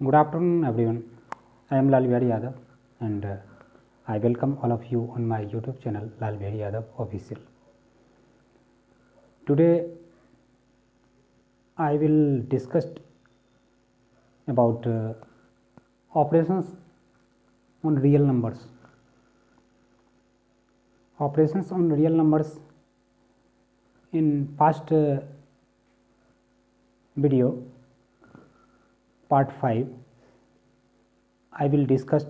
Good afternoon everyone. I am Lal Bihari Yadav and I welcome all of you on my YouTube channel Lal Bihari Yadav Official. Today I will discuss about operations on real numbers. Operations on real numbers. In past video part 5 I will discuss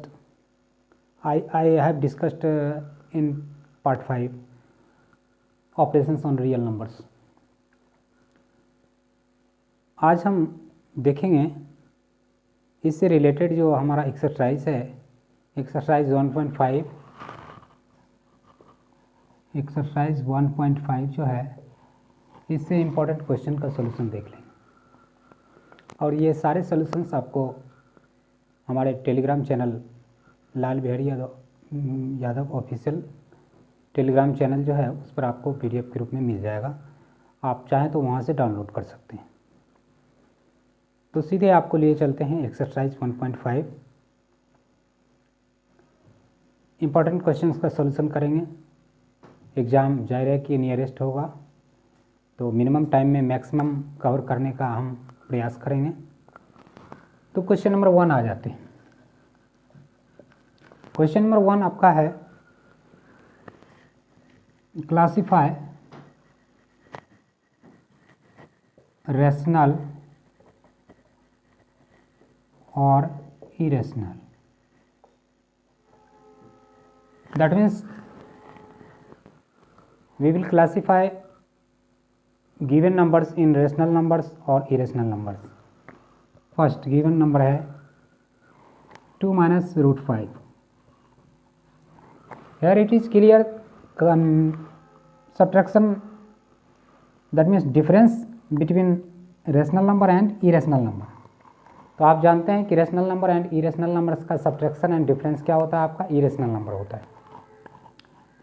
I have discussed in part 5 operations on real numbers. आज हम देखेंगे इससे related जो हमारा exercise है, exercise 1.5 जो है, इससे इम्पोर्टेंट क्वेश्चन का सॉल्यूशन देख लेंगे। और ये सारे सॉल्यूशंस आपको हमारे Telegram channel Lal Bihari Yadav official Telegram channel जो है उस पर आपको PDF के रूप में मिल जाएगा। आप चाहें तो वहाँ से डाउनलोड कर सकते हैं। तो सीधे आपको लिए चलते हैं एक्सरसाइज 1.5। इम्पोर्टेंट क्वेश्चंस का सॉल्यूशन करेंगे। एग्ज़ाम जाहिर है कि नियरेस्ट होगा, तो मिनिमम टाइम में मैक्सिमम कवर करने का हम प्रयास करेंगे। तो क्वेश्चन नंबर 1 आ जाते हैं। क्वेश्चन नंबर 1 आपका है क्लासिफाई रैशनल और irrational. That means we will classify given numbers in rational numbers or irrational numbers. First given number है 2 minus root 5. Here it is clear subtraction, that means difference between rational number and irrational number. तो आप जानते हैं कि rational number and irrational numbers का subtraction and difference क्या होता है? आपका इरेशनल नंबर होता है।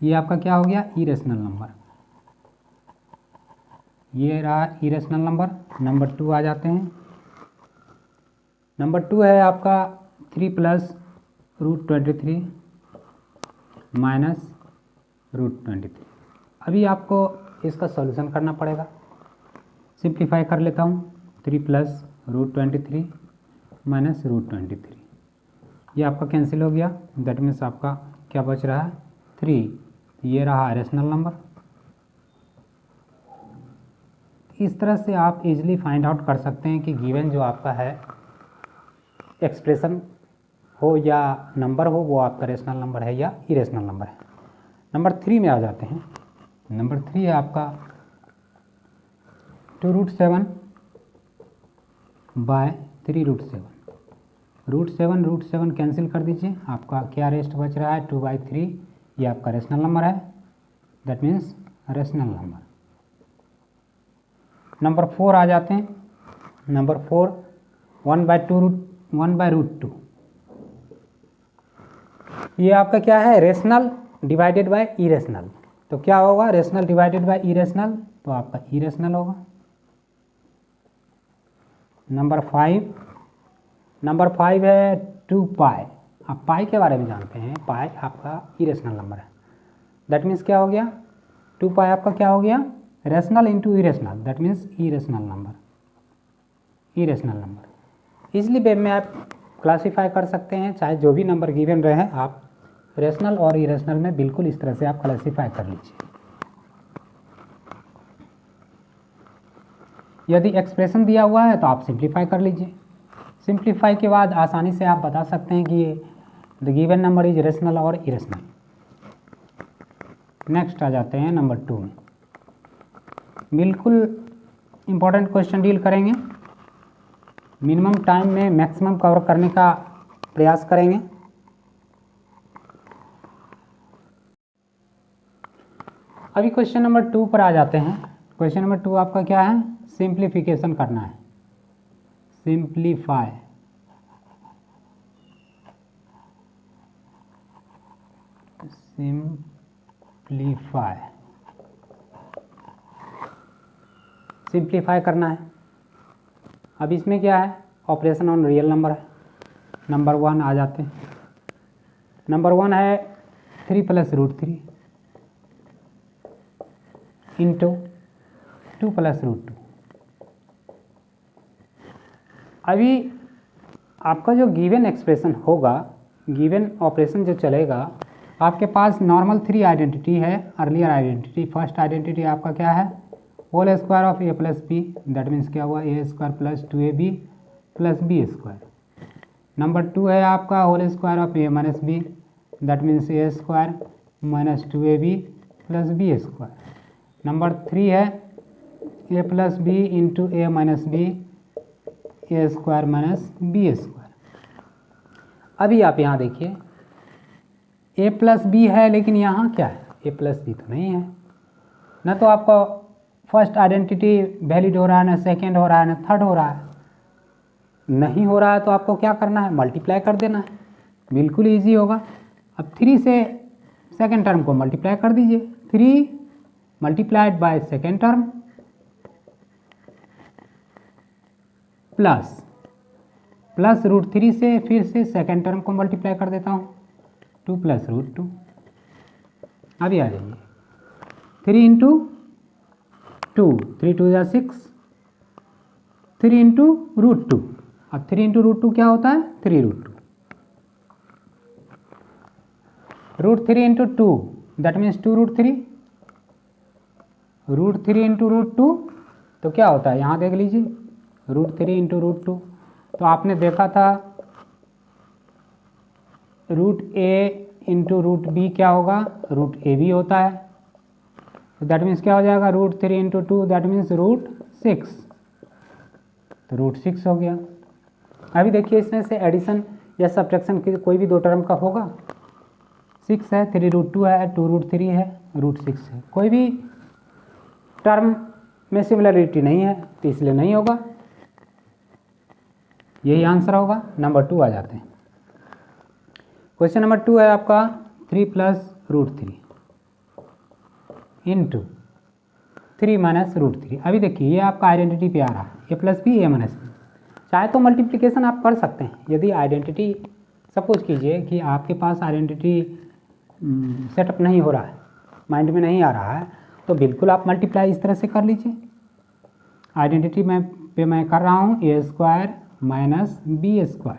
ये आपका क्या हो गया? Irrational number. ये रहा इरेशनल नंबर। नंबर 2 आ जाते हैं। नंबर 2 है आपका 3 प्लस रूट 23 माइनस रूट 23। अभी आपको इसका सॉल्यूशन करना पड़ेगा। सिंप्लीफाई कर लेता हूँ। 3 प्लस रूट 23 माइनस रूट 23, ये आपका कैंसिल हो गया। दैट मीन्स आपका क्या बच रहा है? 3। ये रहा रेशनल नंबर। इस तरह से आप इजीली फाइंड आउट कर सकते हैं कि गिवन जो आपका है एक्सप्रेशन हो या नंबर हो, वो आपका रेशनल नंबर है या इरेशनल नंबर है। नंबर 3 में आ जाते हैं। नंबर 3 है आपका 2 root 7 by 3 root 7। Root 7 cancel कर दीजिए। आपका क्या रेस्ट बच रहा है? 2/3। ये आपका रेशनल नंबर है, that means rational number. Number 4 आ जाते हैं। नंबर 4 1/2। ये आपका क्या है? Rational divided by irrational. तो क्या होगा? रेशनल डिवाइडेड बाय इरेशनल, तो आपका इरेशनल होगा। नंबर 5 है 2 पाई। आप पाई के बारे में जानते हैं। पाई आपका इरेशनल नंबर है। दैट मीन्स क्या हो गया? 2 पाई आपका क्या हो गया? Rational into irrational, that means irrational number. इसलिए वे में आप क्लासीफाई कर सकते हैं, चाहे जो भी नंबर गिवन रहे हैं, आप रेशनल और इरेशनल में बिल्कुल इस तरह से आप क्लासीफाई कर लीजिए। यदि एक्सप्रेशन दिया हुआ है तो आप सिंप्लीफाई कर लीजिए। सिंप्लीफाई के बाद आसानी से आप बता सकते हैं कि the given number is rational और इरेशनल। नेक्स्ट आ जाते हैं नंबर 2 में। बिल्कुल इम्पोर्टेंट क्वेश्चन डील करेंगे। मिनिमम टाइम में मैक्सिमम कवर करने का प्रयास करेंगे। अभी क्वेश्चन नंबर 2 पर आ जाते हैं। क्वेश्चन नंबर 2 आपका क्या है? सिंप्लीफिकेशन करना है। सिंप्लीफाई सिंप्लीफाई करना है। अब इसमें क्या है? ऑपरेशन ऑन रियल नंबर है। नंबर 1 आ जाते हैं। नंबर 1 है 3 + √3 इंटू 2 + √2। अभी आपका जो गिवन एक्सप्रेशन होगा, गिवन ऑपरेशन जो चलेगा, आपके पास नॉर्मल 3 आइडेंटिटी है। अर्लियर आइडेंटिटी, फर्स्ट आइडेंटिटी आपका क्या है, whole square of a + b, that means क्या हुआ, a² + 2ab + b²। नंबर 2 है आपका whole square of a - b, that means a² - 2ab + b²। Number 3 है a + b into a - b, a² - b²। अभी आप यहाँ देखिए a + b है, लेकिन यहाँ क्या है, a + b तो नहीं है। ना तो आपका फर्स्ट आइडेंटिटी वैलिड हो रहा है, ना सेकेंड हो रहा है, ना थर्ड हो रहा है। नहीं हो रहा है तो आपको क्या करना है, मल्टीप्लाई कर देना है, बिल्कुल इजी होगा। अब 3 से सेकेंड टर्म को मल्टीप्लाई कर दीजिए, 3 multiplied by second term plus √3 से फिर से सेकेंड टर्म को मल्टीप्लाई कर देता हूँ, 2 + √2। अभी आ जाइए 3 इंटू 2, 3 2 = 6, 3 इंटू √2। अब 3 इंटू √2 क्या होता है, 3 √2। √3 इंटू 2, दैट मीन्स 2 √3। √3 इंटू √2 तो क्या होता है, यहाँ देख लीजिए, √3 इंटू √2 तो आपने देखा था √a इंटू √b क्या होगा, √ab होता है। तो दैट मीन्स क्या हो जाएगा, √3 इंटू 2, दैट मीन्स √6, तो √6 हो गया। अभी देखिए इसमें से एडिशन या सब्ट्रैक्शन की कोई भी दो टर्म का होगा, 6 है, 3 √2 है, 2 √3 है, √6 है, कोई भी टर्म में सिमिलरिटी नहीं है तो इसलिए नहीं होगा, यही आंसर होगा। नंबर 2 आ जाते हैं। क्वेश्चन नंबर 2 है आपका 3 + √3 इंटू 3 - √3। अभी देखिए ये आपका आइडेंटिटी पे आ रहा है, a + b, a - b। चाहे तो मल्टीप्लिकेशन आप कर सकते हैं, यदि आइडेंटिटी, सपोज कीजिए कि आपके पास आइडेंटिटी सेटअप नहीं हो रहा है, माइंड में नहीं आ रहा है, तो बिल्कुल आप मल्टीप्लाई इस तरह से कर लीजिए। आइडेंटिटी मैं कर रहा हूँ a² - b²।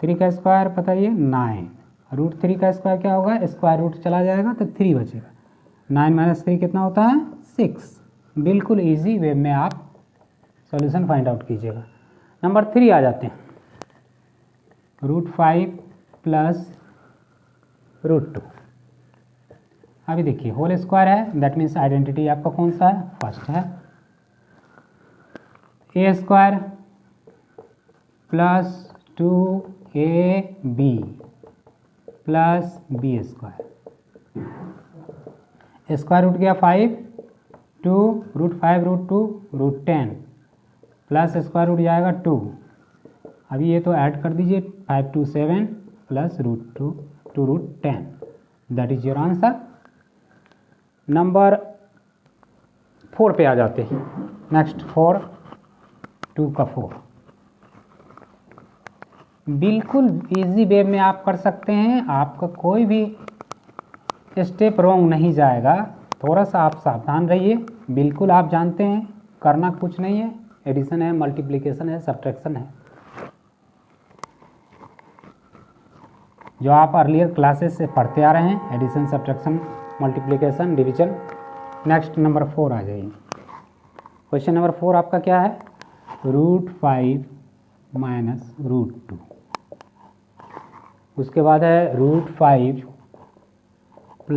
3 का स्क्वायर बताइए 9, √3 का स्क्वायर क्या होगा, स्क्वायर रूट चला जाएगा तो 3 बचेगा। 9 - 3 कितना होता है, 6। बिल्कुल इजी वे में आप सॉल्यूशन फाइंड आउट कीजिएगा। नंबर 3 आ जाते हैं, √5 + √2। अभी देखिए होल स्क्वायर है, दैट मीन्स आइडेंटिटी आपका कौन सा है, फर्स्ट है। a² + 2ab + b²। Square root गया 5, 2 √5 √2 √10 प्लस स्क्वायर रूट जाएगा 2। अभी ये तो ऐड कर दीजिए, 5 2 7 plus √2 2 √10, that is your answer. Number 4 पे आ जाते हैं। नेक्स्ट 4, 2 का 4। बिल्कुल इजी वे में आप कर सकते हैं, आपका कोई भी स्टेप रॉन्ग नहीं जाएगा। थोड़ा सा आप सावधान रहिए, बिल्कुल आप जानते हैं करना कुछ नहीं है, एडिशन है, मल्टीप्लिकेशन है, सब्ट्रैक्शन है, जो आप अर्लियर क्लासेस से पढ़ते आ रहे हैं, addition, subtraction, multiplication, division. Next number 4 आ जाइए। क्वेश्चन नंबर 4 आपका क्या है, √5 - √2। उसके बाद है √5 +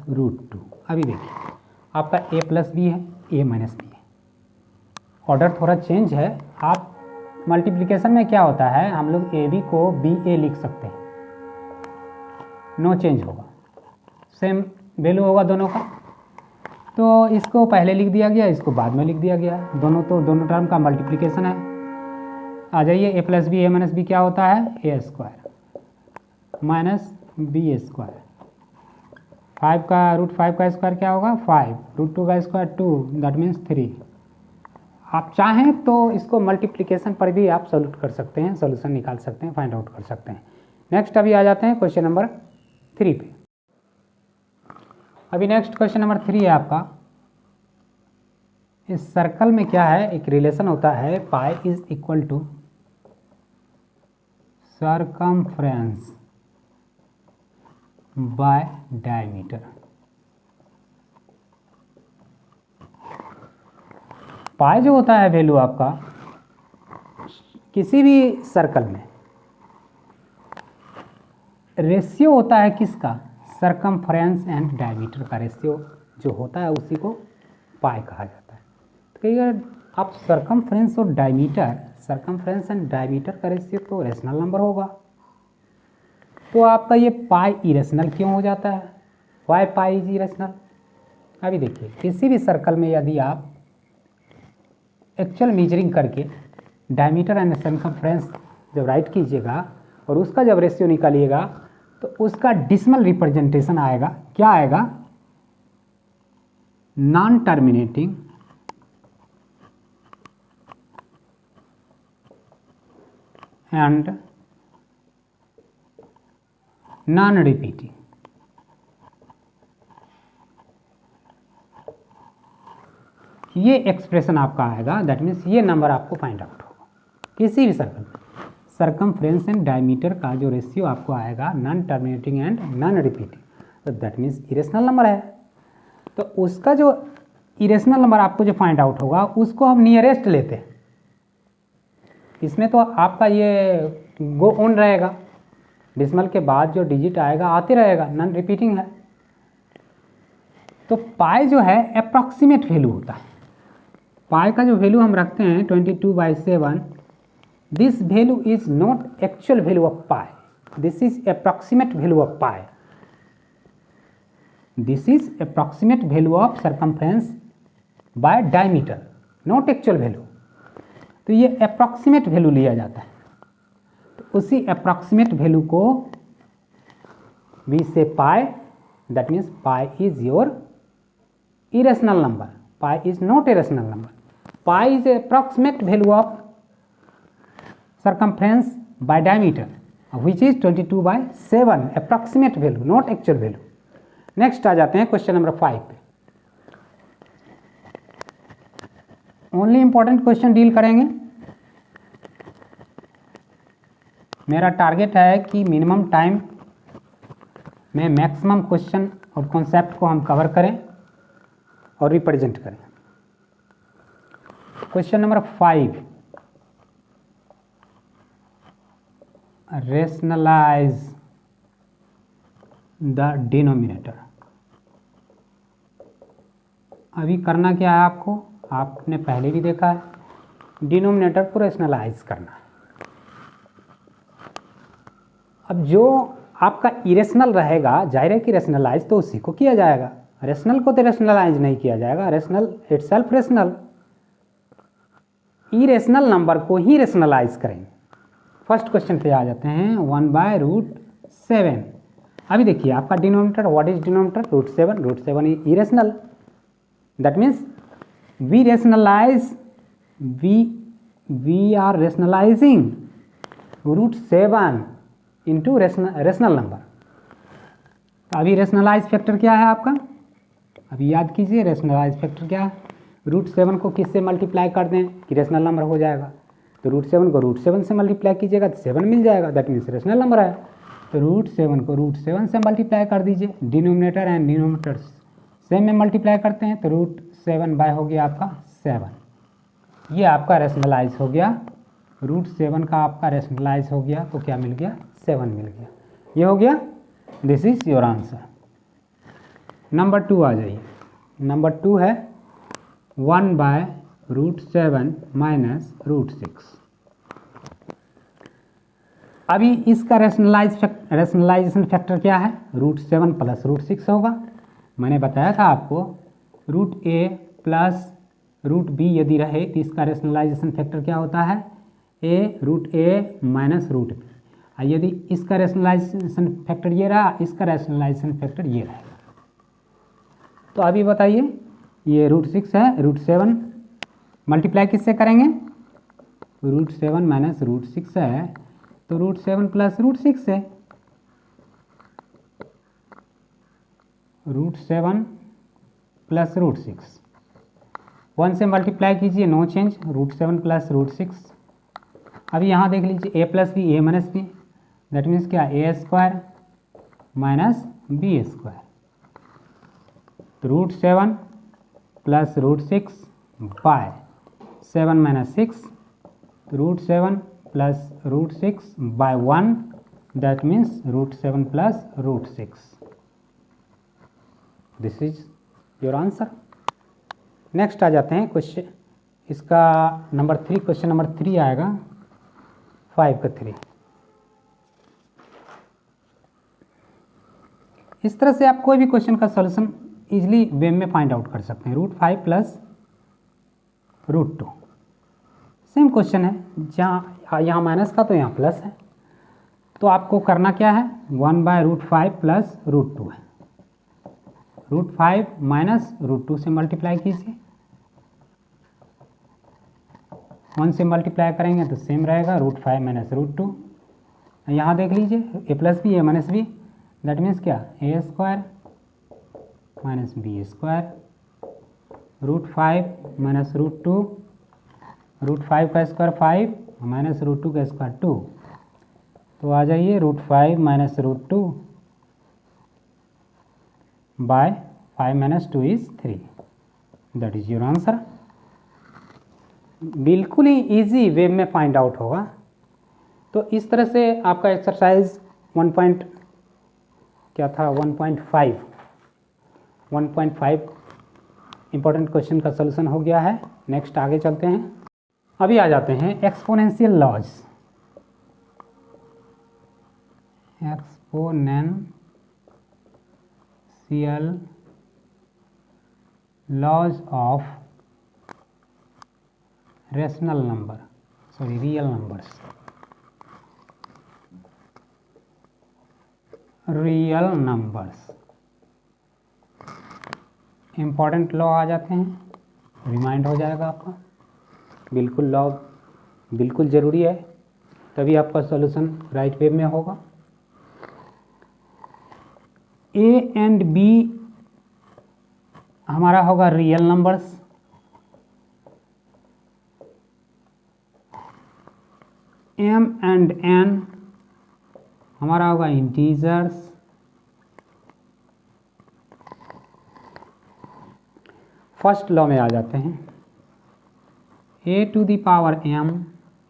√2। अभी देखिए आपका a + b है, a - b है, ऑर्डर थोड़ा चेंज है। आप मल्टीप्लिकेशन में क्या होता है, हम लोग ए बी को BA लिख सकते हैं, नो चेंज होगा, सेम वैल्यू होगा दोनों का। तो इसको पहले लिख दिया गया, इसको बाद में लिख दिया गया, दोनों टर्म का मल्टीप्लिकेशन है। आ जाइए a + b, a - b क्या होता है, a² - b²। 5 का √5 का स्क्वायर क्या होगा, 5, √2 का स्क्वायर 2, दैट मीन्स 3। आप चाहें तो इसको मल्टीप्लिकेशन पर भी आप सॉल्व कर सकते हैं, सॉल्यूशन निकाल सकते हैं, फाइंड आउट कर सकते हैं। नेक्स्ट अभी आ जाते हैं क्वेश्चन नंबर 3 पे। अभी नेक्स्ट क्वेश्चन नंबर 3 है आपका, इस सर्कल में क्या है, एक रिलेशन होता है pi is equal to circumference by diameter. Pi जो होता है वैल्यू आपका किसी भी सर्कल में रेशियो होता है किसका, सर्कमफ्रेंस एंड डायमीटर का रेशियो जो होता है उसी को पाई कहा जाता है। तो कई बार आप सर्कमफ्रेंस और डायमीटर, सर्कमफ्रेंस एंड डायमीटर का रेशियो तो रेशनल नंबर होगा, तो आपका ये पाई इरेशनल क्यों हो जाता है, वाई पाई इज इरेशनल। अभी देखिए किसी भी सर्कल में यदि आप एक्चुअल मेजरिंग करके डायमीटर एंड सर्कमफ्रेंस जब राइट कीजिएगा और उसका जब रेशियो निकालिएगा तो उसका डिसिमल रिप्रेजेंटेशन आएगा, क्या आएगा, non terminating and non repeating. ये एक्सप्रेशन आपका आएगा, दैट मीन्स ये नंबर आपको फाइंड आउट होगा किसी भी सर्कल में। सर्कमफ्रेंस एंड डायमीटर का जो रेशियो आपको आएगा non terminating and non repeating, तो दैट मीन्स इरेशनल नंबर है। तो उसका जो इरेशनल नंबर आपको जो फाइंड आउट होगा उसको हम नियरेस्ट लेते हैं। इसमें तो आपका ये गो ऑन रहेगा, डिसिमल के बाद जो डिजिट आएगा आते रहेगा, नॉन रिपीटिंग है। तो पाई जो है अप्रॉक्सीमेट वैल्यू होता है। पाई का जो वैल्यू हम रखते हैं 22/7, this value is not actual value of pi, this is approximate value of pi, this is approximate value of circumference by diameter, not actual value. तो ये अप्रॉक्सीमेट वैल्यू लिया जाता है, तो उसी अप्रॉक्सीमेट वैल्यू को we say pi, that means pi is your irrational number, pi is not a rational number, pi is a approximate value of circumference by diameter which is 22/7, approximate value not actual value। Next आ जाते हैं question number 5 पे। Only important question deal करेंगे। मेरा target है कि minimum time में maximum question और कॉन्सेप्ट को हम कवर करें और रिप्रेजेंट करें। Question number 5, rationalize the denominator. अभी करना क्या है आपको, आपने पहले भी देखा है, डिनोमिनेटर को रेशनलाइज करना है। अब जो आपका इरेशनल रहेगा, जाहिर है कि रेशनलाइज तो उसी को किया जाएगा, रेशनल को तो रेशनलाइज नहीं किया जाएगा, rational itself rational, irrational number को ही रेशनलाइज करेंगे। फर्स्ट क्वेश्चन पे आ जाते हैं, 1/√7। अभी देखिए आपका denominator, what is denominator, √7, √7 is irrational, that means we rationalize, we are rationalizing √7 into rational number. तो अभी रेशनलाइज फैक्टर क्या है आपका, अभी याद कीजिए रेशनलाइज फैक्टर क्या है, √7 को किससे मल्टीप्लाई कर दें कि रेशनल नंबर हो जाएगा, तो √7 को √7 से मल्टीप्लाई कीजिएगा तो 7 मिल जाएगा, दैट मीन्स रेशनल नंबर है। तो √7 को √7 से मल्टीप्लाई कर दीजिए, डिनोमिनेटर एंड डिनोमिनेटर सेम में मल्टीप्लाई करते हैं तो √7 बाय हो गया आपका 7, ये आपका रेशनलाइज हो गया, √7 का आपका रेशनलाइज हो गया तो क्या मिल गया, 7 मिल गया, ये हो गया, this is your answer. Number 2 आ जाइए। नंबर 2 है 1/√7 - √6। अभी इसका रेशनलाइजेशन फैक्टर क्या है, √7 + √6 होगा। मैंने बताया था आपको √a + √b यदि रहे तो इसका रेशनलाइजेशन फैक्टर क्या होता है, √a - √b। यदि इसका रेशनलाइजेशन फैक्टर ये रहा, इसका रेशनलाइजेशन फैक्टर ये रहेगा। तो अभी बताइए, ये √6 है, √7 मल्टीप्लाई किससे करेंगे, √7 माइनस √6 है तो √7 प्लस √6 है, √7 प्लस √6, 1 से मल्टीप्लाई कीजिए, नो चेंज, √7 प्लस √6। अभी यहाँ देख लीजिए a plus B, a minus B, that means क्या, a² minus b², √7 plus √6 by 7 minus 6, √7 plus √6 by 1, that means √7 plus √6। This is your answer. Next आ जाते हैं क्वेश्चन, इसका नंबर 3, क्वेश्चन नंबर 3 आएगा 5 का 3। इस तरह से आप कोई भी क्वेश्चन का सॉल्यूशन इजीली वे में फाइंड आउट कर सकते हैं। √5 प्लस √2 सेम क्वेश्चन है, जहाँ यहाँ माइनस था तो यहाँ प्लस है, तो आपको करना क्या है, 1/√5 प्लस √2 है, √5 माइनस √2 से मल्टीप्लाई कीजिए, 1 से मल्टीप्लाई करेंगे तो सेम रहेगा, √5 माइनस √2। यहाँ देख लीजिए a plus B, a minus B, that means क्या, a² माइनस b², √5 माइनस √2, √5 का स्क्वायर 5 माइनस √2 का स्क्वायर 2, तो आ जाइए √5 minus √2 by 5 minus 2 is 3, that is your answer. बिल्कुल ही इजी वे में फाइंड आउट होगा। तो इस तरह से आपका एक्सरसाइज 1. क्या था, 1.5 इंपॉर्टेंट क्वेश्चन का सलूशन हो गया है। नेक्स्ट आगे चलते हैं। अभी आ जाते हैं exponential laws. Exponential laws of rational number, sorry real numbers, real numbers important law आ जाते हैं, रिमाइंड हो जाएगा आपका। बिल्कुल लॉ बिल्कुल ज़रूरी है, तभी आपका सॉल्यूशन राइट वे में होगा। ए एंड बी हमारा होगा real numbers, M and N हमारा होगा इंटीजर्स, फर्स्ट लॉ में आ जाते हैं, a to the power m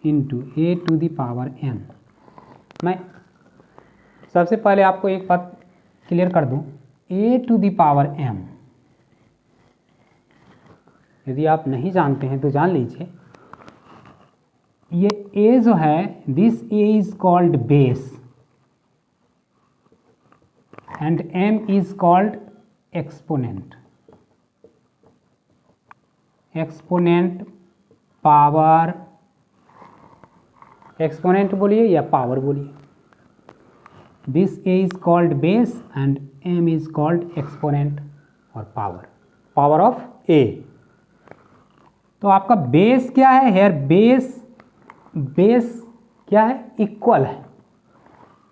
into a to the power n। मैं सबसे पहले आपको एक बात क्लियर कर दूं, a to the power m यदि आप नहीं जानते हैं तो जान लीजिए, ये a जो है, this a is called base and m is called exponent. Exponent power, exponent बोलिए या पावर बोलिए, this a is called base and m is called exponent और पावर, पावर ऑफ a। तो आपका बेस क्या है हेयर, बेस क्या है, इक्वल है।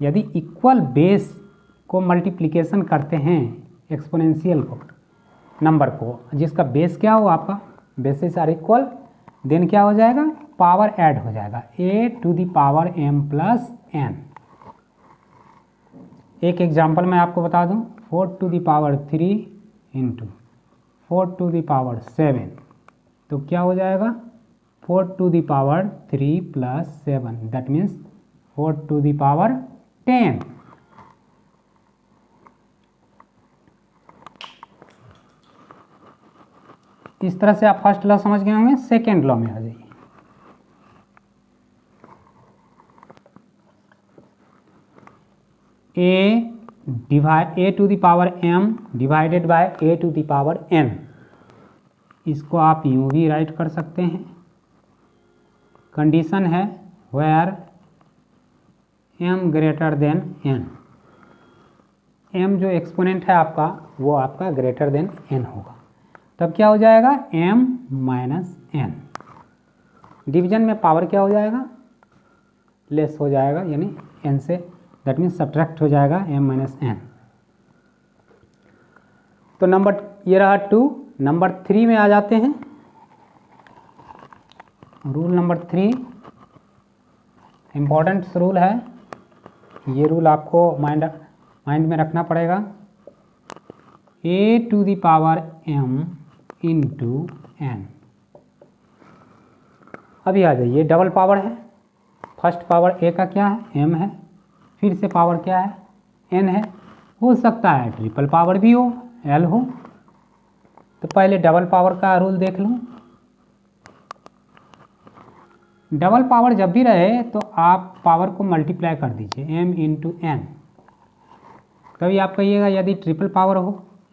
यदि इक्वल बेस को मल्टीप्लिकेशन करते हैं एक्सपोनेंशियल को, नंबर को, जिसका बेस क्या हो, आपका बेसिस आर इक्वल, देन क्या हो जाएगा, पावर ऐड हो जाएगा, a to the power m plus n। एक एग्जांपल मैं आपको बता दूं, 4 to the power 3 into 4 to the power 7, तो क्या हो जाएगा, 4 to the power 3 plus 7, that means 4 to the power 10। इस तरह से आप फर्स्ट लॉ समझ गए होंगे। सेकेंड लॉ में आ जाइए, a to the power m divided by a to the power n। इसको आप यूं भी राइट कर सकते हैं। कंडीशन है where m greater than n, m जो एक्सपोनेंट है आपका वो आपका ग्रेटर देन n होगा। तब क्या हो जाएगा m माइनस n। डिवीजन में पावर क्या हो जाएगा, लेस हो जाएगा, यानी n से, दैट मीन्स सब्ट्रैक्ट हो जाएगा m माइनस n। तो नंबर ये रहा 2। नंबर 3 में आ जाते हैं। रूल नंबर 3 इम्पॉर्टेंट रूल है, ये रूल आपको माइंड में रखना पड़ेगा। a to the power m into n। अभी आ जाइए, डबल पावर है, फर्स्ट पावर a का क्या है m है, फिर से पावर क्या है n है, हो सकता है ट्रिपल पावर भी हो, l हो। तो पहले डबल पावर का रूल देख लूँ। डबल पावर जब भी रहे तो आप पावर को मल्टीप्लाई कर दीजिए m इंटू n। कभी आप कहिएगा यदि ट्रिपल पावर हो,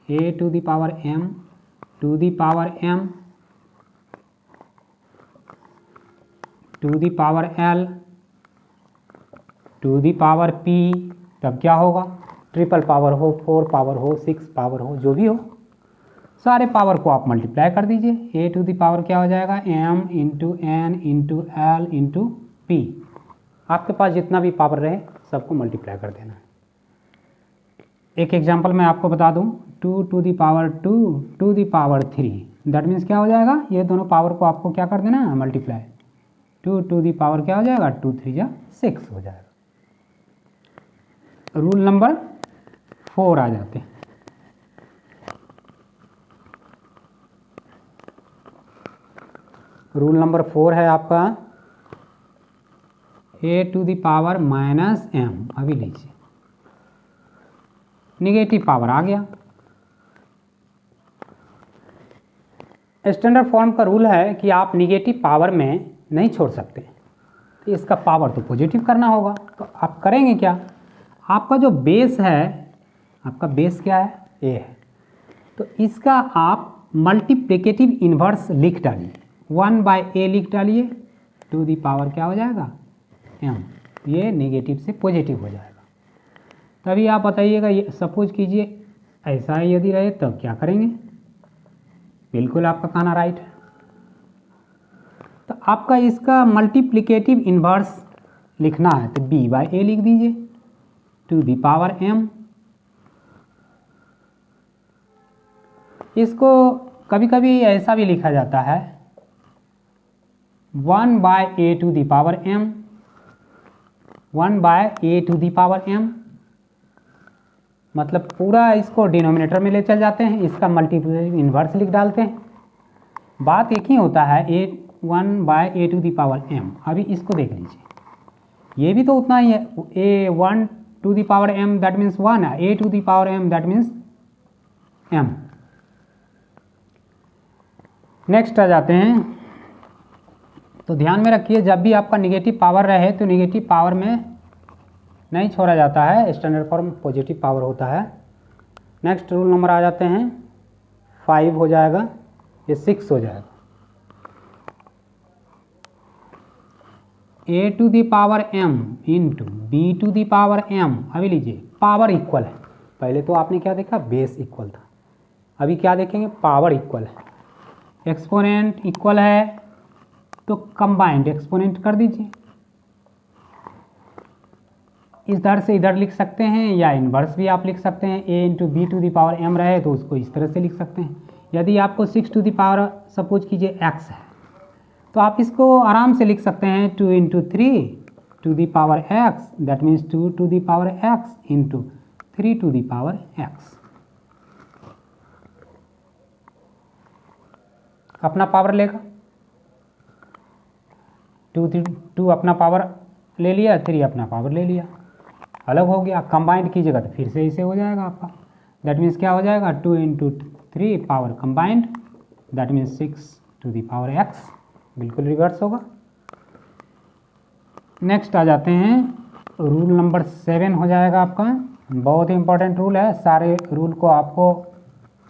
a to the power m to the power m to the power l to the power p, तब क्या होगा, ट्रिपल पावर हो, 4 पावर हो, 6 पावर हो, जो भी हो, सारे पावर को आप मल्टीप्लाई कर दीजिए। a टू द पावर क्या हो जाएगा m into n into l into p। आपके पास जितना भी पावर रहे सबको मल्टीप्लाई कर देना। एक एग्जांपल मैं आपको बता दूं, 2 to the power 2 to the power 3, that means क्या हो जाएगा, ये दोनों पावर को आपको क्या कर देना है, मल्टीप्लाई। 2 टू द पावर क्या हो जाएगा, 2 3 जा 6 हो जाएगा। रूल नंबर 4 आ जाते हैं। रूल नंबर 4 है आपका a to the power minus m। अभी लीजिए, निगेटिव पावर आ गया। स्टैंडर्ड फॉर्म का रूल है कि आप निगेटिव पावर में नहीं छोड़ सकते, तो इसका पावर तो पॉजिटिव करना होगा। तो आप करेंगे क्या, आपका जो बेस है, आपका बेस क्या है, a है, तो इसका आप मल्टीप्लिकेटिव इन्वर्स लिख डालिए, 1/a लिख डालिए, टू द पावर क्या हो जाएगा m, ये नेगेटिव से पॉजिटिव हो जाएगा। तभी आप बताइएगा, ये सपोज कीजिए ऐसा यदि रहे तब क्या करेंगे। बिल्कुल आपका कहना राइट है। तो आपका इसका मल्टीप्लिकेटिव इन्वर्स लिखना है तो b/a लिख दीजिए, टू द पावर m। इसको कभी कभी ऐसा भी लिखा जाता है 1/a to the power m, 1/a to the power m, मतलब पूरा इसको डिनोमिनेटर में ले चल जाते हैं, इसका मल्टीप्लिकेटिव इन्वर्स लिख डालते हैं। बात एक ही होता है, 1/a to the power m। अभी इसको देख लीजिए, ये भी तो उतना ही है, a1 to the power m that means 1 है, a to the power m that means m। Next आ जाते हैं। तो ध्यान में रखिए, जब भी आपका निगेटिव पावर रहे तो निगेटिव पावर में नहीं छोड़ा जाता है, स्टैंडर्ड फॉर्म पॉजिटिव पावर होता है। नेक्स्ट रूल नंबर आ जाते हैं, 5 हो जाएगा, ये 6 हो जाएगा। a to the power m into b to the power m। अभी लीजिए, पावर इक्वल है, पहले तो आपने क्या देखा, बेस इक्वल था, अभी क्या देखेंगे, पावर इक्वल है। एक्सपोनेंट इक्वल है तो कंबाइंड एक्सपोनेंट कर दीजिए, इधर से इधर लिख सकते हैं या इन्वर्स भी आप लिख सकते हैं। a into B to the power m रहे तो उसको इस तरह से लिख सकते हैं। यदि आपको 6 टू द पावर सपोज कीजिए x है तो आप इसको आराम से लिख सकते हैं 2 into 3 to the power x, that means 2 to the power x into 3 to the power x। अपना पावर लेगा, 2 अपना पावर ले लिया, 3 अपना पावर ले लिया, अलग हो गया। कंबाइंड कीजिएगा तो फिर से इसे हो जाएगा आपका, दैट मीन्स क्या हो जाएगा, 2 into 3 power combined, that means 6 to the power x, बिल्कुल रिवर्स होगा। नेक्स्ट आ जाते हैं, रूल नंबर 7 हो जाएगा आपका, बहुत ही इंपॉर्टेंट रूल है, सारे रूल को आपको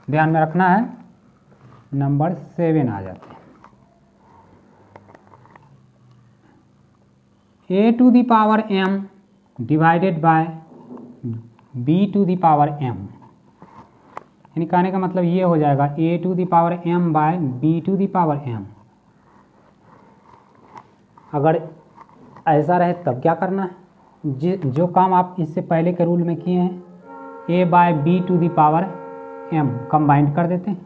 ध्यान में रखना है। नंबर 7 आ जाते हैं, a to the power m divided by b to the power m। यानी कहने का मतलब ये हो जाएगा a to the power m by b to the power m। अगर ऐसा रहे तब क्या करना है, जो काम आप इससे पहले के रूल में किए हैं a by b to the power m combined कर देते हैं।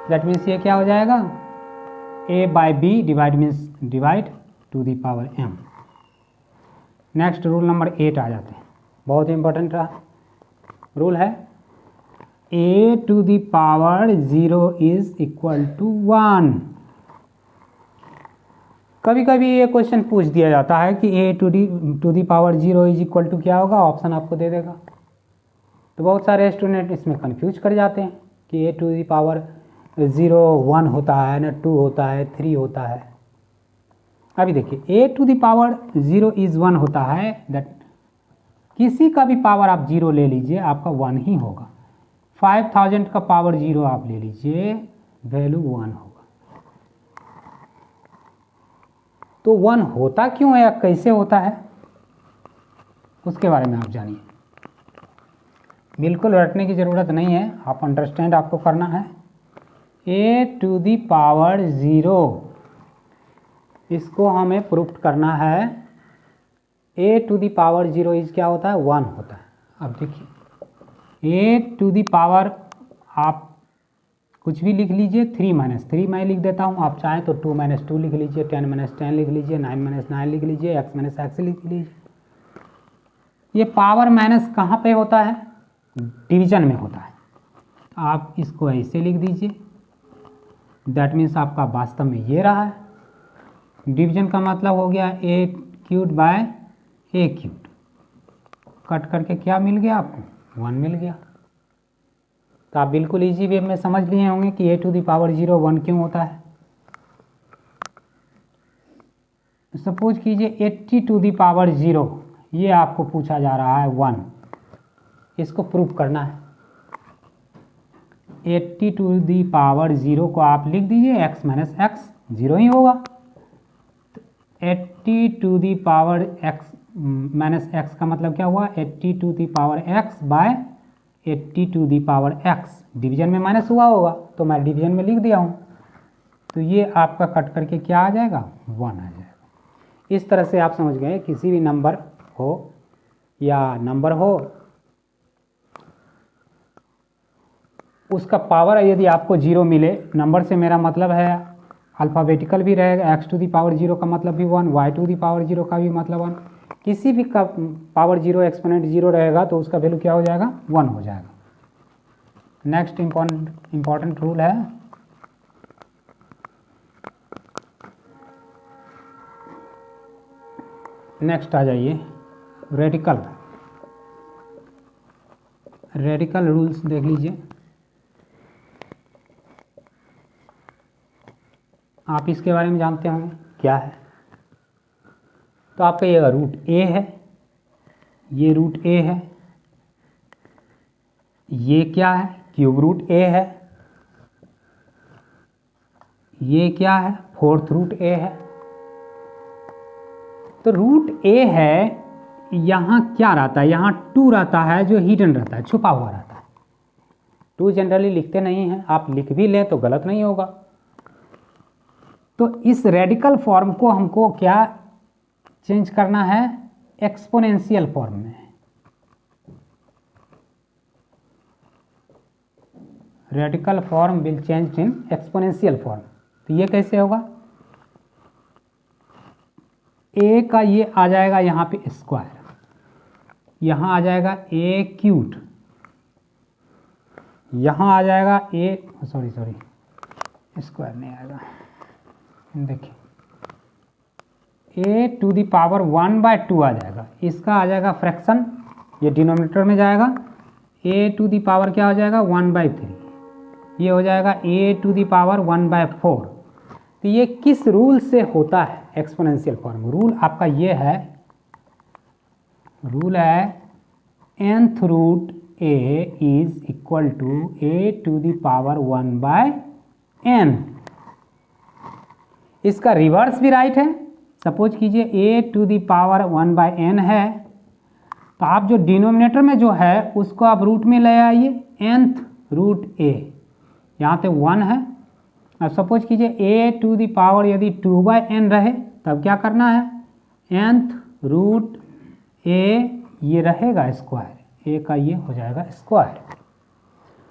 दैट मीन्स ये क्या हो जाएगा, a by b divide means divide to the power m। Next rule number 8 आ जाते हैं, बहुत इंपॉर्टेंट रहा रूल है, a to the power 0 is equal to 1। कभी कभी ये क्वेश्चन पूछ दिया जाता है कि a to the power 0 is equal to क्या होगा, ऑप्शन आपको दे देगा। तो बहुत सारे स्टूडेंट इसमें कंफ्यूज कर जाते हैं कि a टू द पावर 0 1 होता है ना, 2 होता है, 3 होता है। अभी देखिए a to the power 0 is 1 होता है, दैट किसी का भी पावर आप 0 ले लीजिए आपका 1 ही होगा। 5000 का पावर 0 आप ले लीजिए, वैल्यू 1 होगा। तो 1 होता क्यों है या कैसे होता है उसके बारे में आप जानिए। बिल्कुल रटने की ज़रूरत नहीं है, आप अंडरस्टैंड आपको करना है। a टू द पावर 0 इसको हमें प्रूफ करना है। a to the power 0 is क्या होता है, 1 होता है। अब देखिए a टू द पावर आप कुछ भी लिख लीजिए, 3 मैं लिख देता हूँ, आप चाहें तो 2 - 2 लिख लीजिए, 10 - 10 लिख लीजिए, 9 - 9 लिख लीजिए, x - x लिख लीजिए। ये पावर माइनस कहाँ पे होता है, डिवीजन में होता है। आप इसको ऐसे लिख दीजिए, दैट मीन्स आपका वास्तव में ये रहा है। डिवीजन का मतलब हो गया a³ बाय a³। कट करके क्या मिल गया आपको, 1 मिल गया। तो आप बिल्कुल इजी वे में समझ लिए होंगे कि a टू द पावर 0 1 क्यों होता है। सपोज कीजिए 80 टू द पावर 0 ये आपको पूछा जा रहा है 1, इसको प्रूफ करना है। 80 टू द पावर 0 को आप लिख दीजिए x - x 0 ही होगा। 80 to the power x - x का मतलब क्या हुआ, 80 to the power x by 80 to the power x। Division में माइनस हुआ होगा तो मैं डिवीजन में लिख दिया हूँ। तो ये आपका कट करके क्या आ जाएगा, 1 आ जाएगा। इस तरह से आप समझ गए, किसी भी नंबर हो या नंबर हो उसका पावर यदि आपको 0 मिले, नंबर से मेरा मतलब है अल्फ़ाबेटिकल भी रहेगा, x टू द पावर 0 का मतलब भी 1, y टू द पावर 0 का भी मतलब 1, किसी भी का पावर 0 एक्सपोनेंट 0 रहेगा तो उसका वैल्यू क्या हो जाएगा, 1 हो जाएगा। नेक्स्ट इंपॉर्टेंट रूल है, नेक्स्ट आ जाइए रेडिकल रूल्स देख लीजिए। आप इसके बारे में जानते होंगे क्या है। तो आपका ये रूट a है, ये रूट a है, ये क्या है, क्यूब रूट a है, ये क्या है, 4th रूट a है। तो रूट a है, यहाँ क्या रहता है, यहाँ 2 रहता है जो हिडन रहता है, छुपा हुआ रहता है। 2 जनरली लिखते नहीं हैं, आप लिख भी लें तो गलत नहीं होगा। तो इस रेडिकल फॉर्म को हमको क्या चेंज करना है, एक्सपोनेंशियल फॉर्म में। Radical form will change in exponential form. तो ये कैसे होगा, a का ये आ जाएगा यहाँ पे स्क्वायर, यहाँ आ जाएगा a³, यहाँ आ जाएगा सॉरी स्क्वायर नहीं आएगा, देखिए a टू द पावर 1/2 आ जाएगा, इसका आ जाएगा फ्रैक्शन, ये डिनोमिनेटर में जाएगा। a टू द पावर क्या हो जाएगा, 1/3, ये हो जाएगा a टू द पावर 1/4। तो ये किस रूल से होता है एक्सपोनेंशियल फॉर्म, रूल आपका ये है, रूल है nth root a is equal to a to the power 1/n। इसका रिवर्स भी राइट है। सपोज कीजिए a to the power 1/n है तो आप जो डिनोमिनेटर में जो है उसको आप रूट में ले आइए, nth रूट a, यहाँ पे 1 है। अब सपोज कीजिए a टू द पावर यदि 2/n रहे तब क्या करना है, nth रूट a ये रहेगा स्क्वायर, a का ये हो जाएगा स्क्वायर।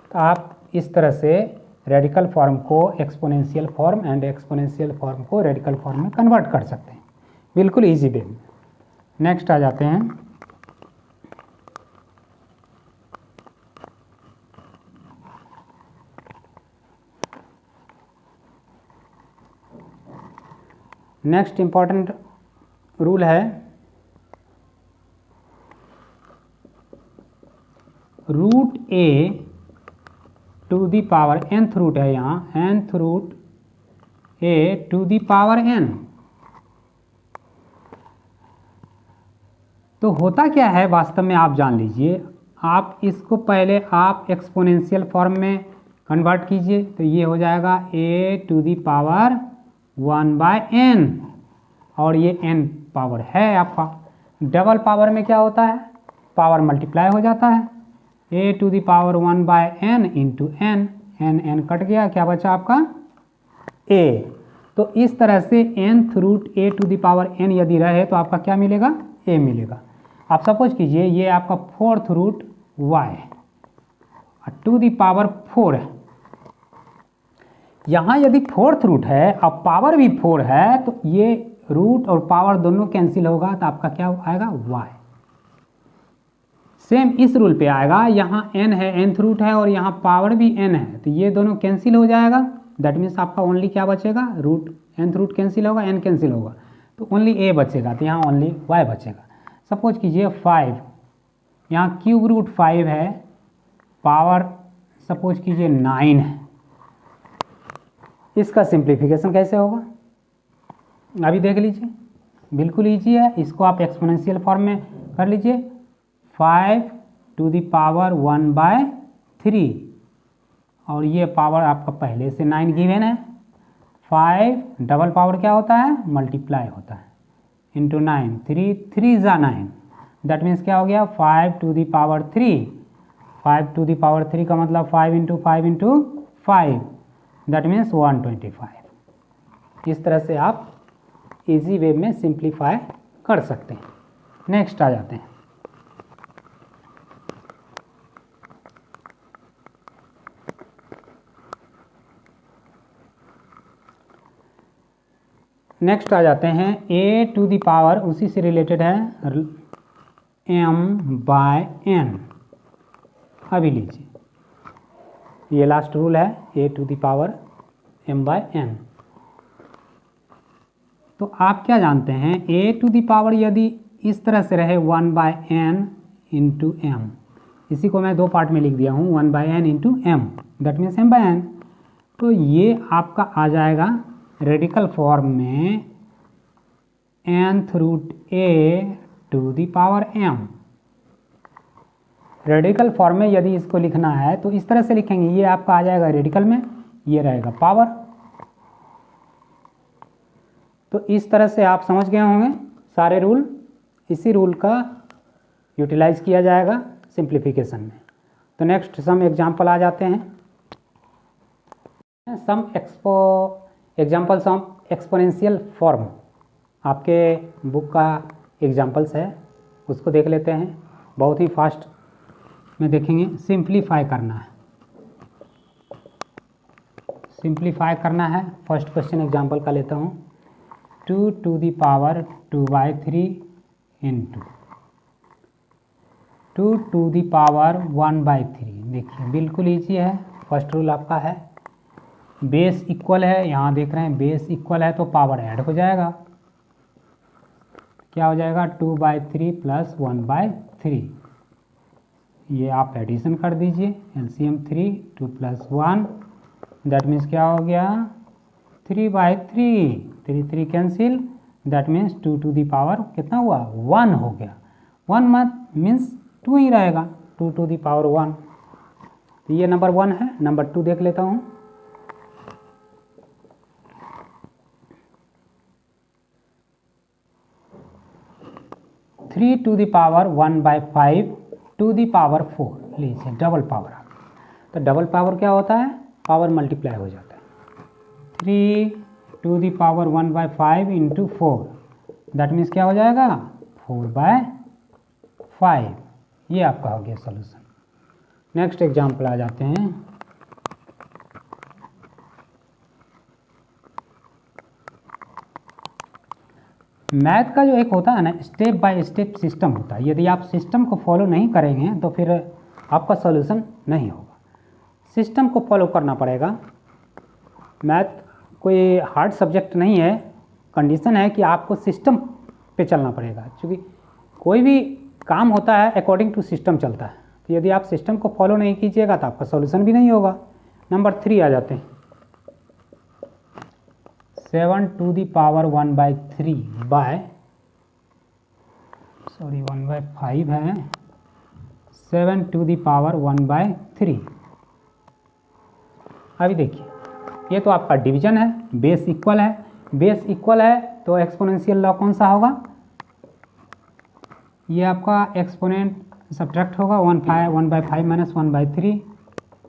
तो आप इस तरह से रेडिकल फॉर्म को exponential form and exponential form को रेडिकल फॉर्म में कन्वर्ट कर सकते हैं, बिल्कुल इजी वे में। नेक्स्ट आ जाते हैं, नेक्स्ट इंपॉर्टेंट रूल है root a to the power nth root है, यहाँ nth root a to the power n। तो होता क्या है वास्तव में आप जान लीजिए, आप इसको पहले आप एक्सपोनेंशियल फॉर्म में कन्वर्ट कीजिए, तो ये हो जाएगा a to the power 1/n, और ये n पावर है आपका। डबल पावर में क्या होता है, पावर मल्टीप्लाई हो जाता है, a to the power 1/n into n, n cut गया, क्या बचा आपका a। तो इस तरह से nth root a to the power n यदि रहे तो आपका क्या मिलेगा, a मिलेगा। आप सपोज कीजिए ये आपका 4th root y to the power 4 है, यहाँ यदि 4th रूट है और पावर भी 4 है तो ये रूट और पावर दोनों कैंसिल होगा, तो आपका क्या आएगा y। सेम इस रूल पे आएगा, यहाँ n है, nth रूट है और यहाँ पावर भी n है, तो ये दोनों कैंसिल हो जाएगा। दैट मीन्स आपका ओनली क्या बचेगा, रूट nth रूट कैंसिल होगा, n कैंसिल होगा, तो ओनली a बचेगा, तो यहाँ ओनली y बचेगा। सपोज कीजिए 5, यहाँ क्यूब रूट 5 है, पावर सपोज कीजिए 9 है, इसका सिंप्लीफिकेशन कैसे होगा अभी देख लीजिए, बिल्कुल ईजी है। इसको आप एक्सपोनेंशियल फॉर्म में कर लीजिए, 5 टू दी पावर 1/3, और ये पावर आपका पहले से 9 गिवन है। 5 डबल पावर क्या होता है, मल्टीप्लाई होता है, इंटू 9, 3 जा 9, दैट मीन्स क्या हो गया 5 to the power 3। 5 to the power 3 का मतलब 5 इंटू 5 इंटू 5, दैट मीन्स 125। इस तरह से आप इजी वे में सिंप्लीफाई कर सकते हैं। नेक्स्ट आ जाते हैं, नेक्स्ट आ जाते हैं a टू दी पावर, उसी से रिलेटेड है, m/n। अभी लीजिए, ये लास्ट रूल है, a to the power m/n। तो आप क्या जानते हैं, a टू दी पावर यदि इस तरह से रहे 1/n इंटू m, इसी को मैं 2 पार्ट में लिख दिया हूँ, 1/n into m, that means m/n। तो ये आपका आ जाएगा रेडिकल फॉर्म में nth root a to the power m। Radical form में यदि इसको लिखना है तो इस तरह से लिखेंगे, ये आपका आ जाएगा रेडिकल में, ये रहेगा पावर। तो इस तरह से आप समझ गए होंगे सारे रूल, इसी रूल का यूटिलाइज किया जाएगा सिंप्लीफिकेशन में। तो नेक्स्ट सम एग्जाम्पल आ जाते हैं, some example some exponential form, आपके बुक का एग्जाम्पल्स है, उसको देख लेते हैं, बहुत ही फास्ट में देखेंगे। सिंप्लीफाई करना है, सिंप्लीफाई करना है। फर्स्ट क्वेश्चन एग्जाम्पल का लेता हूँ, 2 to the power 2/3 into 2 to the power 1/3। देखिए बिल्कुल ईजी है, फर्स्ट रूल आपका है, बेस इक्वल है, यहाँ देख रहे हैं बेस इक्वल है तो पावर ऐड हो जाएगा, क्या हो जाएगा 2/3 प्लस 1/3, ये आप एडिशन कर दीजिए, एलसीएम 3, 2 प्लस 1, दैट मीन्स क्या हो गया 3/3, 3 cancel, that means 2 to the power कितना हुआ 1 हो गया, 1 मत मीन्स 2 ही रहेगा, 2 टू दी पावर 1। तो ये नंबर 1 है। नंबर 2 देख लेता हूँ, 3 to the power 1/5 to the power 4, लीजिए डबल पावर। तो डबल पावर क्या होता है, पावर मल्टीप्लाई हो जाता है। 3 to the power 1/5 into 4, that means क्या हो जाएगा 4/5। ये आपका हो गया सॉल्यूशन। नेक्स्ट एग्जाम्पल आ जाते हैं। मैथ का जो एक होता है ना, स्टेप बाय स्टेप सिस्टम होता है। यदि आप सिस्टम को फॉलो नहीं करेंगे तो फिर आपका सॉल्यूशन नहीं होगा। सिस्टम को फॉलो करना पड़ेगा। मैथ कोई हार्ड सब्जेक्ट नहीं है, कंडीशन है कि आपको सिस्टम पे चलना पड़ेगा, क्योंकि कोई भी काम होता है अकॉर्डिंग टू सिस्टम चलता है। तो यदि आप सिस्टम को फॉलो नहीं कीजिएगा तो आपका सॉल्यूशन भी नहीं होगा। नंबर 3 आ जाते हैं। 7 टू द पावर 1/3 1/5 है, 7 टू द पावर 1/3। अभी देखिए, ये तो आपका डिवीजन है, बेस इक्वल है। बेस इक्वल है तो एक्सपोनेंशियल लॉ कौन सा होगा, ये आपका एक्सपोनेंट सब्ट्रैक्ट होगा 1/5 minus 1/3।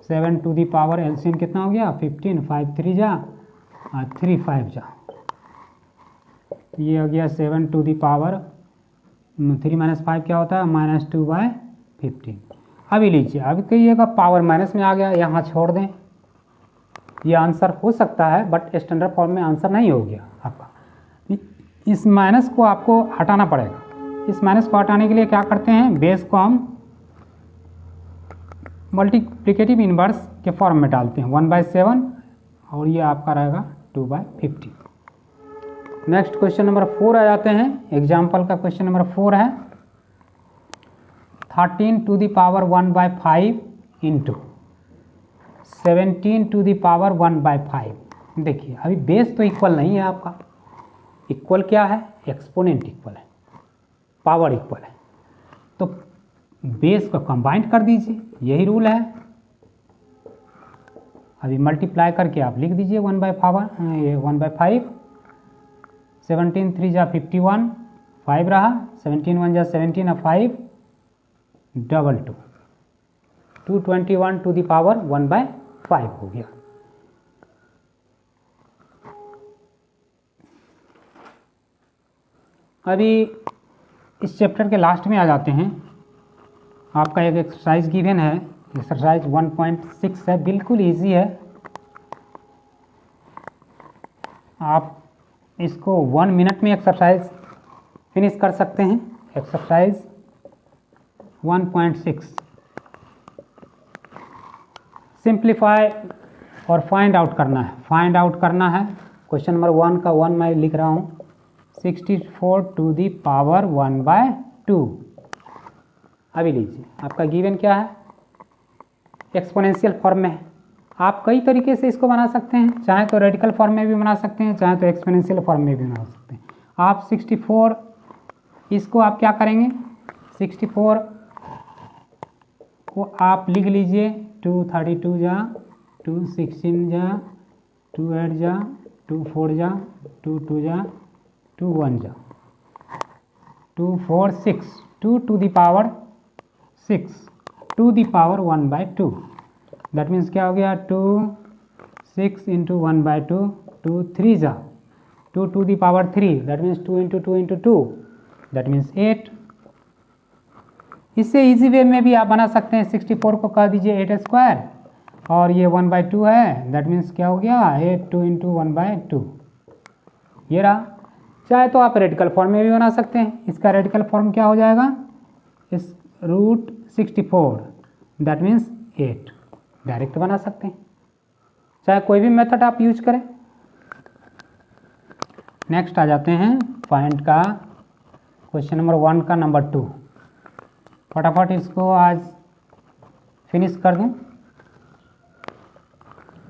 7 to the power LCM कितना हो गया 15, 5 3 जा 3 5 जा, ये हो गया 7 टू द पावर 3 माइनस 5 क्या होता है -2/15। अभी लीजिए, अभी कहिएगा पावर माइनस में आ गया, यहाँ छोड़ दें। ये आंसर हो सकता है बट स्टैंडर्ड फॉर्म में आंसर नहीं हो गया आपका। इस माइनस को आपको हटाना पड़ेगा। इस माइनस को हटाने के लिए क्या करते हैं, बेस को हम मल्टीप्लिकेटिव इनवर्स के फॉर्म में डालते हैं 1/7 और ये आपका रहेगा 2/15। नेक्स्ट क्वेश्चन नंबर 4 आ जाते हैं। एग्जाम्पल का क्वेश्चन नंबर 4 है 13 to the power 1/5 into 17 to the power 1/5। देखिए अभी बेस तो इक्वल नहीं है आपका, इक्वल क्या है, एक्सपोनेंट इक्वल है, पावर इक्वल है। तो बेस को कंबाइंड कर दीजिए, यही रूल है। अभी मल्टीप्लाई करके आप लिख दीजिए 1/5। 17 3 जा 51, 5 रहा, 17 1 जा 17 और 5 2 221 टू द पावर 1/5 हो गया। अभी इस चैप्टर के लास्ट में आ जाते हैं। आपका एक एक्सरसाइज गिवन है, एक्सरसाइज 1.6 है, बिल्कुल इजी है। आप इसको 1 मिनट में एक्सरसाइज फिनिश कर सकते हैं। एक्सरसाइज 1.6 सिंप्लीफाई और फाइंड आउट करना है। फाइंड आउट करना है। क्वेश्चन नंबर 1 का 1 मैं लिख रहा हूँ, 64 टू दी पावर 1/2। अभी लीजिए, आपका गिवन क्या है, एक्सपोनेंशियल फॉर्म में है। आप कई तरीके से इसको बना सकते हैं, चाहे तो रेडिकल फॉर्म में भी बना सकते हैं, चाहे तो एक्सपोनेंशियल फॉर्म में भी बना सकते हैं। आप 64 इसको आप क्या करेंगे, 64 को आप लिख लीजिए 2 32 जा 2 16 जा 2 8 जा 2 4 जा 2 2 जा 2 1 जा 2 4 6 2 to the power 6 to the power 1/2। That means क्या हो गया 2 6 इंटू 1/2 2 3 जा 2 to the power 3, that means 2 into 2 into 2, that means 8। इससे इजी वे में भी आप बना सकते हैं, 64 को कह दीजिए 8 स्क्वायर और ये 1/2 है, दैट मीन्स क्या हो गया 8 2 इंटू 1/2, ये रहा। चाहे तो आप रेडिकल फॉर्म में भी बना सकते हैं। इसका रेडिकल फॉर्म क्या हो जाएगा, इस √64 दैट मीन्स 8, डायरेक्ट बना सकते हैं। चाहे कोई भी मेथड आप यूज करें। नेक्स्ट आ जाते हैं फाइंड का क्वेश्चन नंबर 1 का नंबर 2। फटाफट इसको आज फिनिश कर दूं।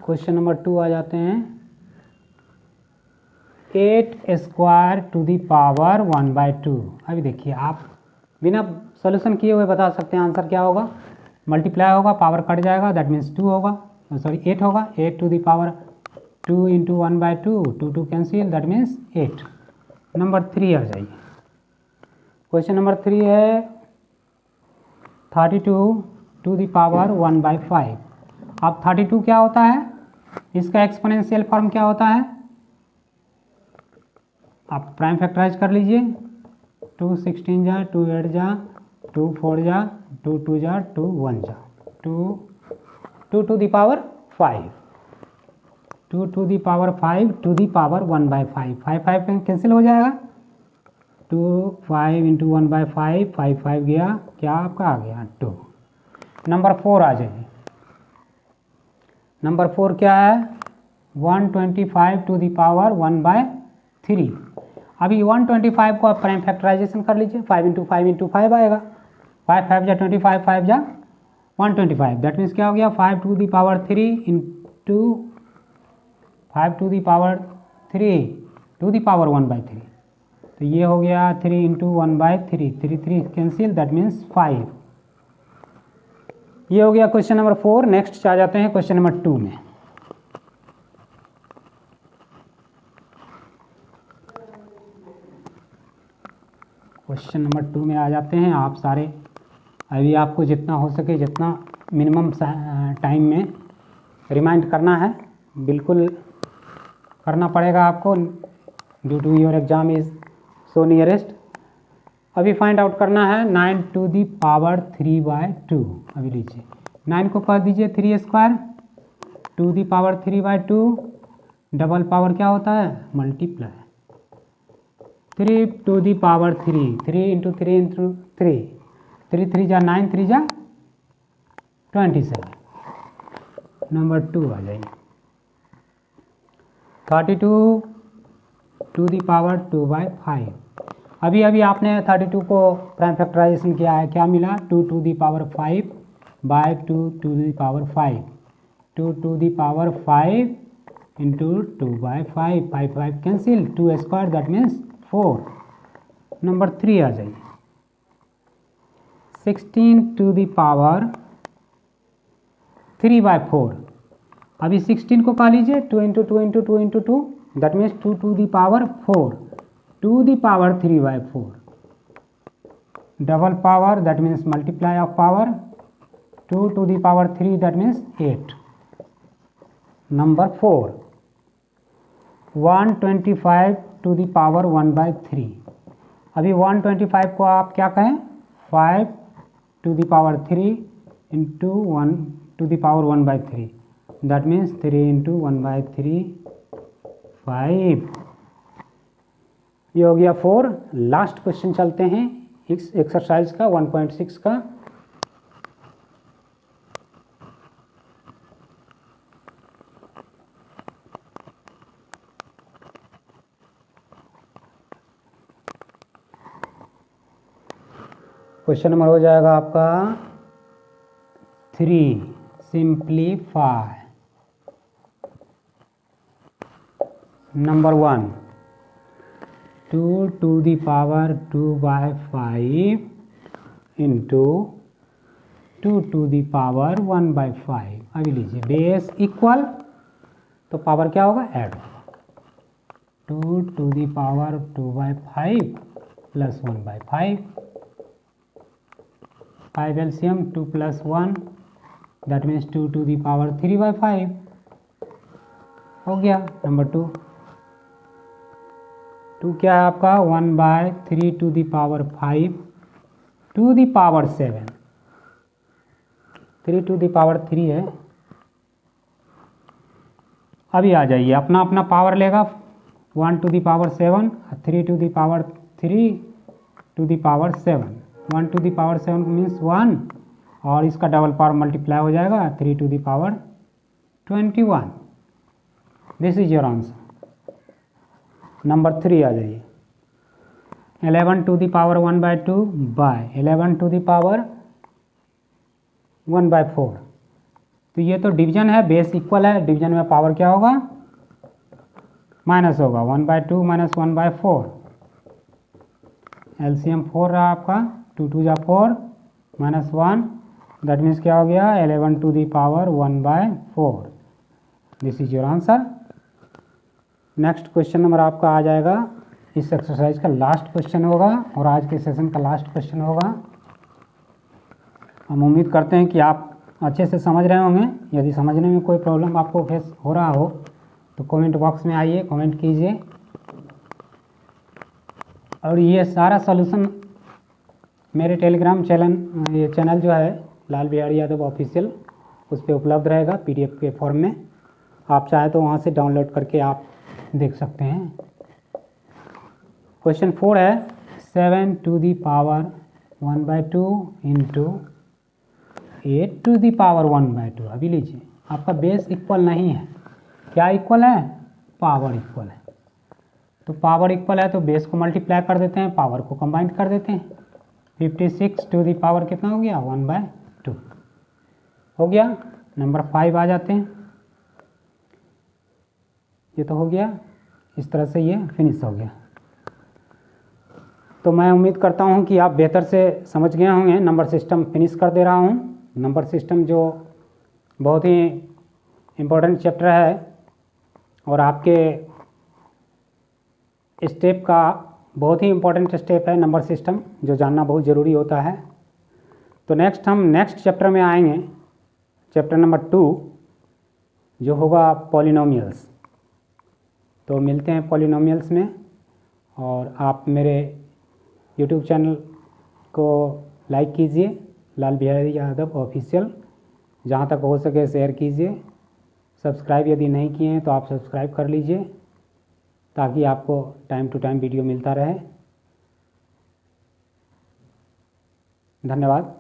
क्वेश्चन नंबर 2 आ जाते हैं 8 स्क्वायर टू दी पावर 1/2। अभी देखिए, आप बिना सॉल्यूशन किए हुए बता सकते हैं आंसर क्या होगा। मल्टीप्लाई होगा, पावर कट जाएगा, दैट मीन्स 2 होगा, सॉरी 8 होगा। 8 to the power 2 into 1/2, 2 2 cancel, that means 8। Number 3 आ जाइए। क्वेश्चन नंबर 3 है 32 टू द पावर 1/5। अब 32 क्या होता है, इसका एक्सपोनेंशियल फॉर्म क्या होता है, आप प्राइम फैक्टराइज कर लीजिए। 2 16 जा, 2 8 जा, 2 4 जा, 2 2 जा, 2 1 जा, 2 to the power 5, 2 to the power 5 to the power 1/5। 5 5 cancel हो जाएगा, 2 5 इंटू 1/5, 5 5 गया, क्या आपका आ गया 2। नंबर 4 आ जाइए। नंबर 4 क्या है, 125 टू द पावर 1/3। अभी 125 को आप प्राइम फैक्टराइजेशन कर लीजिए, 5 इंटू 5 इंटू 5 आएगा, 5 5 जा 25, 5 जा 125। दैट मीन्स क्या हो गया, 5 to the power 3 into 5 to the power 3 to the power 1/3। तो ये हो गया 3 इंटू 1/3, 3 3 कैंसिल, दैट मीन्स 5। ये हो गया क्वेश्चन नंबर 4। नेक्स्ट आ जाते हैं क्वेश्चन नंबर 2 में। क्वेश्चन नंबर 2 में आ जाते हैं आप सारे। अभी आपको जितना हो सके, जितना मिनिमम टाइम में रिमाइंड करना है, बिल्कुल करना पड़ेगा आपको, due to your exam is so nearest. अभी फाइंड आउट करना है 9 टू दी पावर 3/2। अभी लीजिए 9 को कर दीजिए 3 square, to the power 3/2, double power क्या होता है, multiply, 3 to the power 3, 3 into 3 into 3, 3 3 जा 9, 3 जा 27। नंबर 2 आ जाइए, 32 टू दी पावर 2/5। अभी आपने 32 को प्राइम फैक्टराइजेशन किया है, क्या मिला, 2 to the power 5/2 to the power 5, 2 to the power 5 into 2/5, 5 5 cancel, 2 square that means 4। Number 3 आ जाइए, 16 टू दी पावर 3/4। अभी 16 को पा लीजिए, 2 into 2 into 2 into 2, that means 2 to the power 4, to the power 3/4, double power that means multiply of power, 2 to the power 3 that means 8। Number 4, 125 to the power 1/3। अभी 125 को आप क्या कहें, 5 to the power 3 into 1 to the power 1/3, that means 3 into 1/3, 5। ये हो गया 4। Last question चलते हैं इस एक्सरसाइज का 1.6 का। क्वेश्चन नंबर हो जाएगा आपका 3, simplify. Number 1, 2 to the power 2/5 into 2 to the power 1/5। अभी लीजिए बेस इक्वल, तो पावर क्या होगा, ऐड होगा, 2 to the power 2/5 plus 1/5, 5 LCM 2 plus 1 that means 2 to the power 3/5 हो गया। नंबर 2 क्या है आपका, 1/3 to the power 5 to the power 7, 3 to the power 3 है। अभी आ जाइए, अपना अपना पावर लेगा, 1 to the power 7, 3 to the power 3 to the power 7, 1 to the power 7 means 1, और इसका डबल पावर मल्टीप्लाई हो जाएगा, 3 to the power 21। This is your answer. Number 3 आ जाइए, 11 to the power 1/2 by 11 to the power 1/4। तो ये तो division है, बेस इक्वल है, डिवीजन में पावर क्या होगा, माइनस होगा, 1/2 माइनस 1/4, एलसीएम 4 रहा आपका, 2 2 जा 4 माइनस 1 दैट मीन्स क्या हो गया, 11 to the power 1/4। This is your answer. Next question number आपका आ जाएगा इस एक्सरसाइज का लास्ट क्वेश्चन होगा और आज के सेशन का लास्ट क्वेश्चन होगा। हम उम्मीद करते हैं कि आप अच्छे से समझ रहे होंगे। यदि समझने में कोई प्रॉब्लम आपको फेस हो रहा हो तो कमेंट बॉक्स में आइए, कमेंट कीजिए। और ये सारा सॉल्यूशन मेरे टेलीग्राम चैनल जो है लाल बिहारी यादव ऑफिशियल, उस पर उपलब्ध रहेगा PDF के फॉर्म में। आप चाहे तो वहाँ से डाउनलोड करके आप देख सकते हैं। क्वेश्चन 4 है 7 to the power 1/2 into 8 to the power 1/2। अभी लीजिए, आपका बेस इक्वल नहीं है। क्या इक्वल है? पावर इक्वल है। तो पावर इक्वल है तो बेस को मल्टीप्लाई कर देते हैं, पावर को कंबाइन कर देते हैं। 56 टू दी पावर कितना हो गया? 1/2 हो गया। नंबर 5 आ जाते हैं। ये तो हो गया, इस तरह से ये फिनिश हो गया। तो मैं उम्मीद करता हूँ कि आप बेहतर से समझ गए होंगे। नंबर सिस्टम फिनिश कर दे रहा हूँ। नंबर सिस्टम जो बहुत ही इम्पोर्टेंट चैप्टर है और आपके स्टेप का बहुत ही इम्पोर्टेंट स्टेप है नंबर सिस्टम, जो जानना बहुत ज़रूरी होता है। तो हम नेक्स्ट चैप्टर में आएंगे, चैप्टर नंबर 2 जो होगा पॉलिनोमियल्स। तो मिलते हैं पॉलिनोमियल्स में। और आप मेरे YouTube चैनल को लाइक कीजिए, लाल बिहारी यादव ऑफिशियल, जहाँ तक हो सके शेयर कीजिए। सब्सक्राइब यदि नहीं किए हैं तो आप सब्सक्राइब कर लीजिए ताकि आपको टाइम टू टाइम वीडियो मिलता रहे। धन्यवाद।